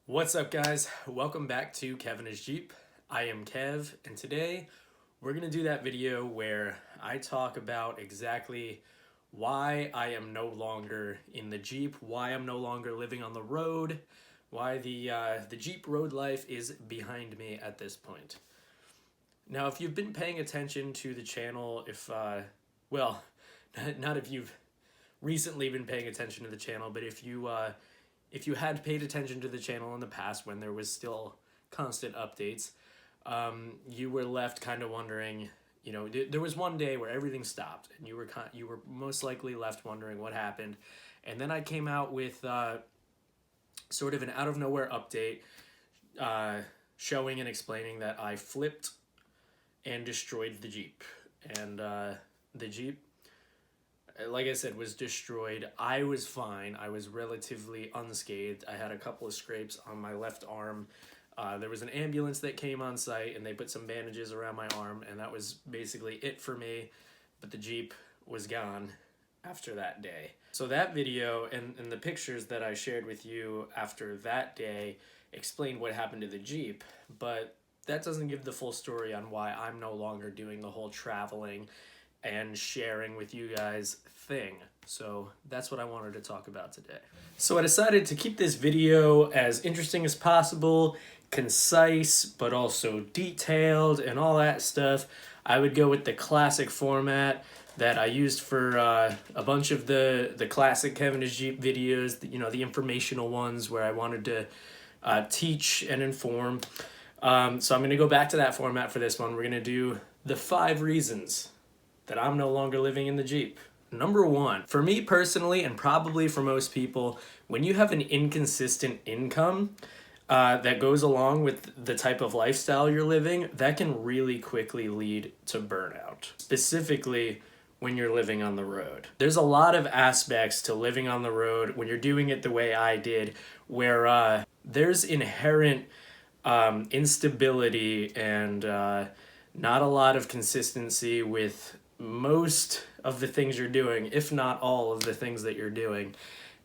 What's up, guys? Welcome back to Kevin is Jeep. I am Kev, and today we're going to do that video where I talk about exactly why I am no longer in the Jeep, why I'm no longer living on the road, why the Jeep road life is behind me at this point. Now, if you've been paying attention to the channel, well, not if you've recently been paying attention to the channel, but if you had paid attention to the channel in the past when there was still constant updates, you were left kind of wondering, there was one day where everything stopped and you were most likely left wondering what happened. And then I came out with sort of an out of nowhere update showing and explaining that I flipped and destroyed the Jeep. And the Jeep, like I said, was destroyed. I was fine. I was relatively unscathed. I had a couple of scrapes on my left arm. There was an ambulance that came on site and they put some bandages around my arm, and that was basically it for me. But the Jeep was gone after that day. So that video and the pictures that I shared with you after that day explained what happened to the Jeep, but that doesn't give the full story on why I'm no longer doing the whole traveling and sharing with you guys thing. So that's what I wanted to talk about today. So I decided to keep this video as interesting as possible, concise, but also detailed and all that stuff. I would go with the classic format that I used for a bunch of the classic Kevin is Jeep videos, the informational ones where I wanted to teach and inform. So I'm going to go back to that format for this one. We're going to do the 5 reasons that I'm no longer living in the Jeep. Number 1, for me personally, and probably for most people, when you have an inconsistent income that goes along with the type of lifestyle you're living, that can really quickly lead to burnout, specifically when you're living on the road. There's a lot of aspects to living on the road when you're doing it the way I did, where there's inherent instability and not a lot of consistency with most of the things you're doing, if not all of the things that you're doing.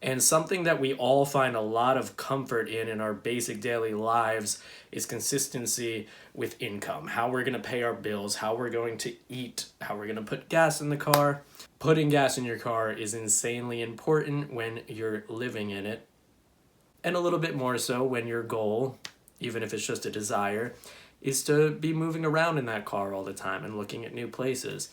And something that we all find a lot of comfort in our basic daily lives is consistency with income. How we're going to pay our bills, how we're going to eat, how we're going to put gas in the car. Putting gas in your car is insanely important when you're living in it. And a little bit more so when your goal, even if it's just a desire, is to be moving around in that car all the time and looking at new places.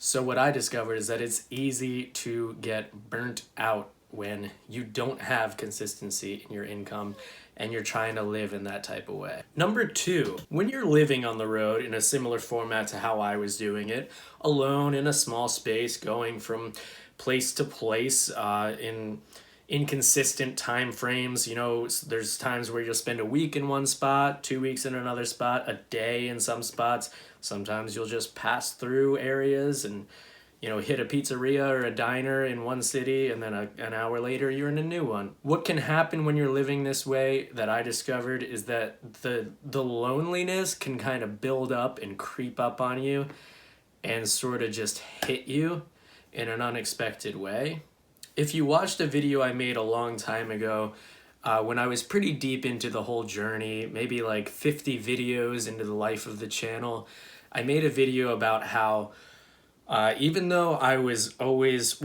So what I discovered is that it's easy to get burnt out when you don't have consistency in your income and you're trying to live in that type of way. Number 2, when you're living on the road in a similar format to how I was doing it, alone in a small space, going from place to place in inconsistent time frames. There's times where you'll spend a week in one spot, 2 weeks in another spot, a day in some spots. Sometimes you'll just pass through areas and hit a pizzeria or a diner in one city, and then an hour later you're in a new one. What can happen when you're living this way that I discovered is that the loneliness can kind of build up and creep up on you and sort of just hit you in an unexpected way. If you watched a video I made a long time ago, when I was pretty deep into the whole journey, maybe like 50 videos into the life of the channel, I made a video about how even though I was always,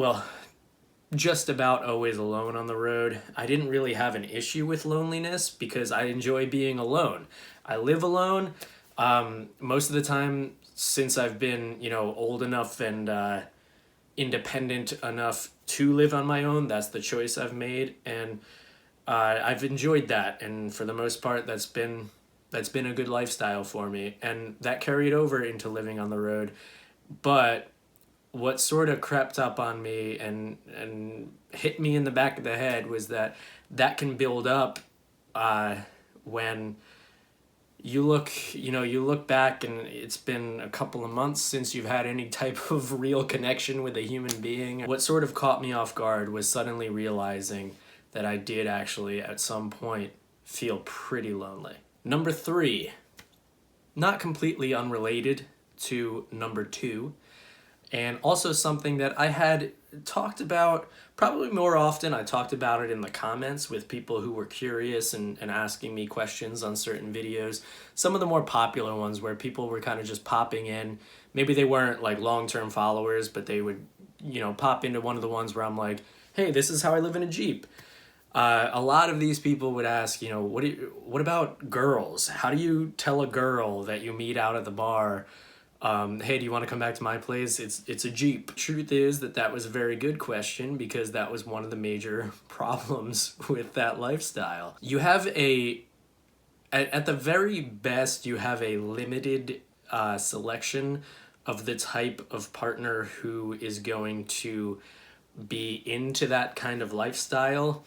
just about always alone on the road, I didn't really have an issue with loneliness because I enjoy being alone. I live alone most of the time since I've been, old enough and independent enough to live on my own. That's the choice I've made, and I've enjoyed that, and for the most part that's been a good lifestyle for me, and that carried over into living on the road. But what sort of crept up on me and hit me in the back of the head was that can build up when you look back and it's been a couple of months since you've had any type of real connection with a human being. What sort of caught me off guard was suddenly realizing that I did actually at some point feel pretty lonely. Number 3, not completely unrelated to number 2, And also something that I had talked about probably more often. I talked about it in the comments with people who were curious and asking me questions on certain videos. Some of the more popular ones where people were kind of just popping in. Maybe they weren't like long-term followers, but they would, pop into one of the ones where I'm like, hey, this is how I live in a Jeep. A lot of these people would ask, what about girls? How do you tell a girl that you meet out at the bar, hey, do you want to come back to my place? It's a Jeep. Truth is that was a very good question because that was one of the major problems with that lifestyle. You have at the very best, you have a limited selection of the type of partner who is going to be into that kind of lifestyle.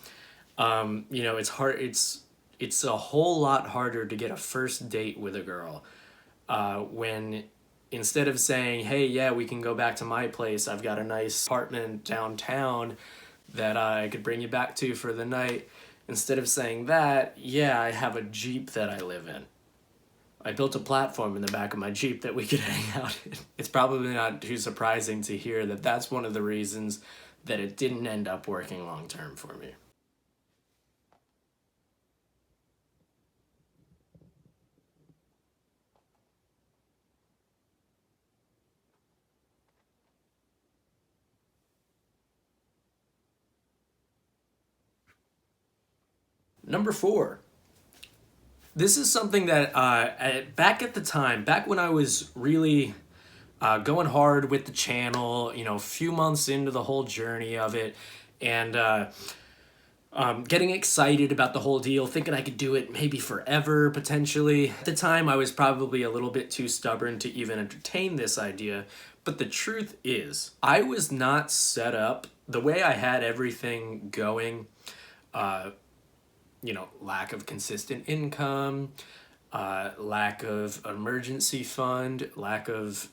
It's hard. It's a whole lot harder to get a first date with a girl when instead of saying, hey, yeah, we can go back to my place. I've got a nice apartment downtown that I could bring you back to for the night. Instead of saying that, yeah, I have a Jeep that I live in. I built a platform in the back of my Jeep that we could hang out in. It's probably not too surprising to hear that that's one of the reasons that it didn't end up working long term for me. Number 4. This is something that back at the time, back when I was really going hard with the channel, a few months into the whole journey of it, and getting excited about the whole deal, thinking I could do it maybe forever, potentially. At the time, I was probably a little bit too stubborn to even entertain this idea. But the truth is, I was not set up the way I had everything going. Lack of consistent income, lack of emergency fund, lack of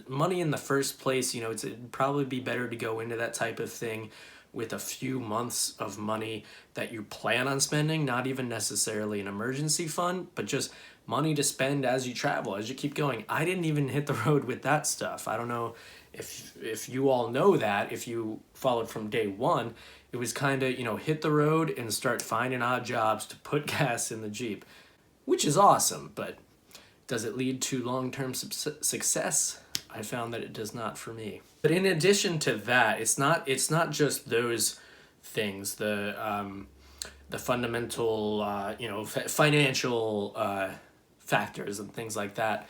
money in the first place. It'd probably be better to go into that type of thing with a few months of money that you plan on spending, not even necessarily an emergency fund, but just money to spend as you travel, as you keep going. I didn't even hit the road with that stuff. I don't know if you all know that, if you followed from day one. It was kind of, hit the road and start finding odd jobs to put gas in the Jeep, which is awesome, but does it lead to long-term success? I found that it does not for me. But in addition to that, it's not just those things, the fundamental, financial factors and things like that,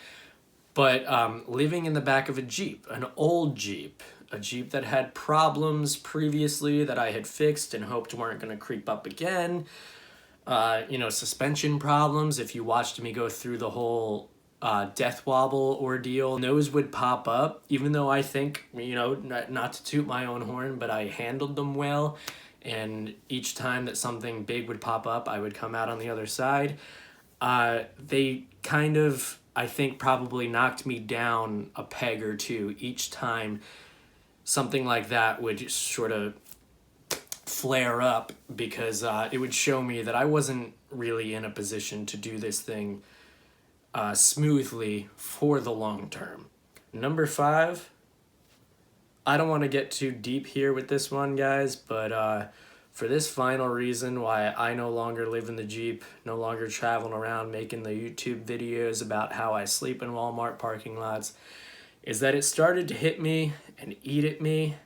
but living in the back of a Jeep, an old Jeep, a Jeep that had problems previously that I had fixed and hoped weren't going to creep up again. Suspension problems. If you watched me go through the whole death wobble ordeal, those would pop up, even though I think, not to toot my own horn, but I handled them well. And each time that something big would pop up, I would come out on the other side. They kind of, I think, probably knocked me down a peg or two each time something like that would sort of flare up, because it would show me that I wasn't really in a position to do this thing smoothly for the long term. Number 5, I don't want to get too deep here with this one, guys, but for this final reason why I no longer live in the Jeep, no longer traveling around making the YouTube videos about how I sleep in Walmart parking lots, is that it started to hit me and eat at me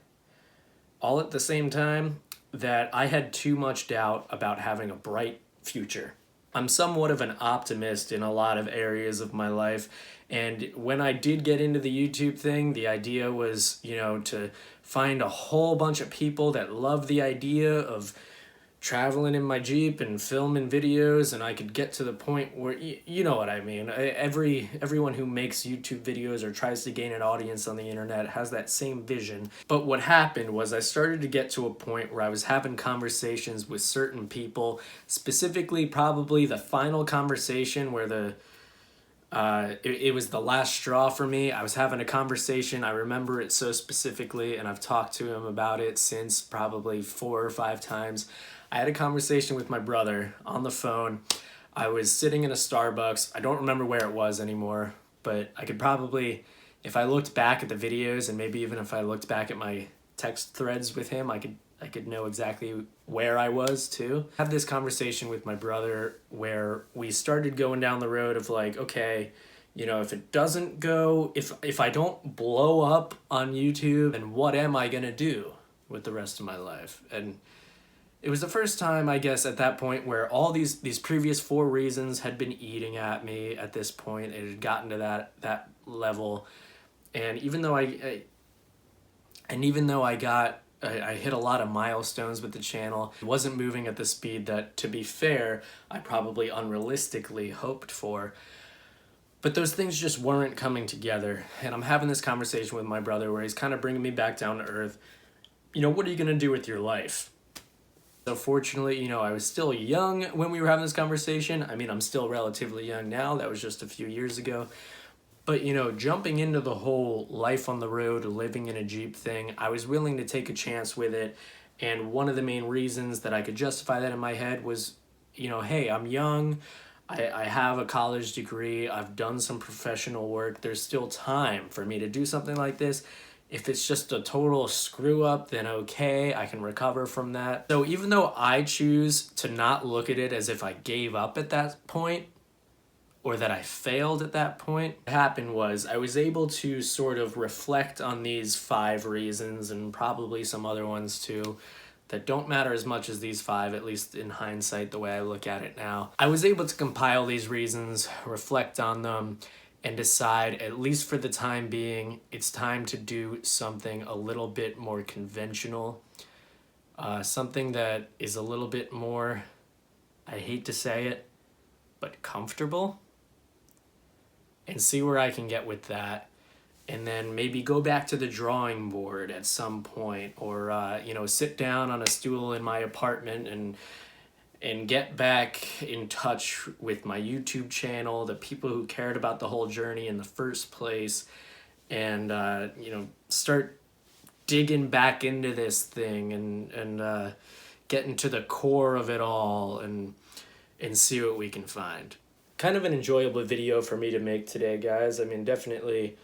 all at the same time, that I had too much doubt about having a bright future. I'm somewhat of an optimist in a lot of areas of my life, and when I did get into the YouTube thing, the idea was, to find a whole bunch of people that love the idea of traveling in my Jeep and filming videos, and I could get to the point where, you know what I mean. Everyone who makes YouTube videos or tries to gain an audience on the internet has that same vision. But what happened was I started to get to a point where I was having conversations with certain people, specifically probably the final conversation where it was the last straw for me. I was having a conversation. I remember it so specifically, and I've talked to him about it since probably 4 or 5 times. I had a conversation with my brother on the phone. I was sitting in a Starbucks. I don't remember where it was anymore, but I could probably if I looked back at the videos, and maybe even if I looked back at my text threads with him, I could know exactly where I was too. I had this conversation with my brother where we started going down the road of like, okay, you know, if it doesn't go, if I don't blow up on YouTube, then what am I gonna do with the rest of my life? And it was the first time, I guess, at that point where all these previous 4 reasons had been eating at me at this point. It had gotten to that level. And even though I hit a lot of milestones with the channel, it wasn't moving at the speed that, to be fair, I probably unrealistically hoped for. But those things just weren't coming together. And I'm having this conversation with my brother where he's kind of bringing me back down to earth. You know, what are you going to do with your life? So fortunately, you know, I was still young when we were having this conversation. I mean, I'm still relatively young now. That was just a few years ago. But, you know, jumping into the whole life on the road, living in a Jeep thing, I was willing to take a chance with it. And one of the main reasons that I could justify that in my head was, you know, hey, I'm young. I have a college degree. I've done some professional work. There's still time for me to do something like this. If it's just a total screw up, then okay, I can recover from that. So even though I choose to not look at it as if I gave up at that point, or that I failed at that point, what happened was I was able to sort of reflect on these 5 reasons, and probably some other ones too, that don't matter as much as these 5, at least in hindsight, the way I look at it now. I was able to compile these reasons, reflect on them, and decide, at least for the time being, it's time to do something a little bit more conventional. Something that is a little bit more, I hate to say it, but comfortable. And see where I can get with that. And then maybe go back to the drawing board at some point, or you know, sit down on a stool in my apartment and get back in touch with my YouTube channel, the people who cared about the whole journey in the first place, and you know, start digging back into this thing and getting to the core of it all and see what we can find. Kind of an enjoyable video for me to make today, guys. I mean, definitely,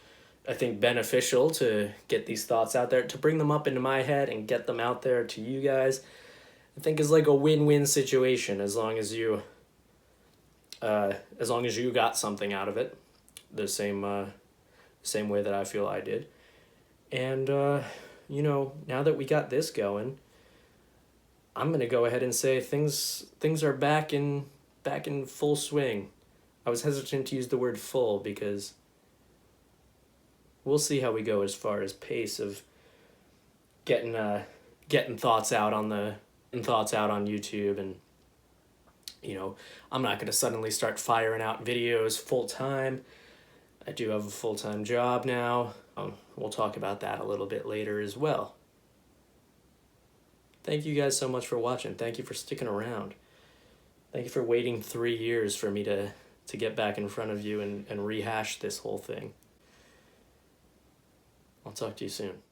I think, beneficial to get these thoughts out there, to bring them up into my head and get them out there to you guys. I think is like a win-win situation, as long as you got something out of it, the same way that I feel I did. And you know, now that we got this going, I'm gonna go ahead and say things are back in full swing. I was hesitant to use the word full because we'll see how we go as far as pace of getting thoughts out on YouTube. And you know, I'm not going to suddenly start firing out videos full time. I do have a full-time job now. We'll talk about that a little bit later as well. Thank you guys so much for watching. Thank you for sticking around. Thank you for waiting 3 years for me to get back in front of you and rehash this whole thing. I'll talk to you soon.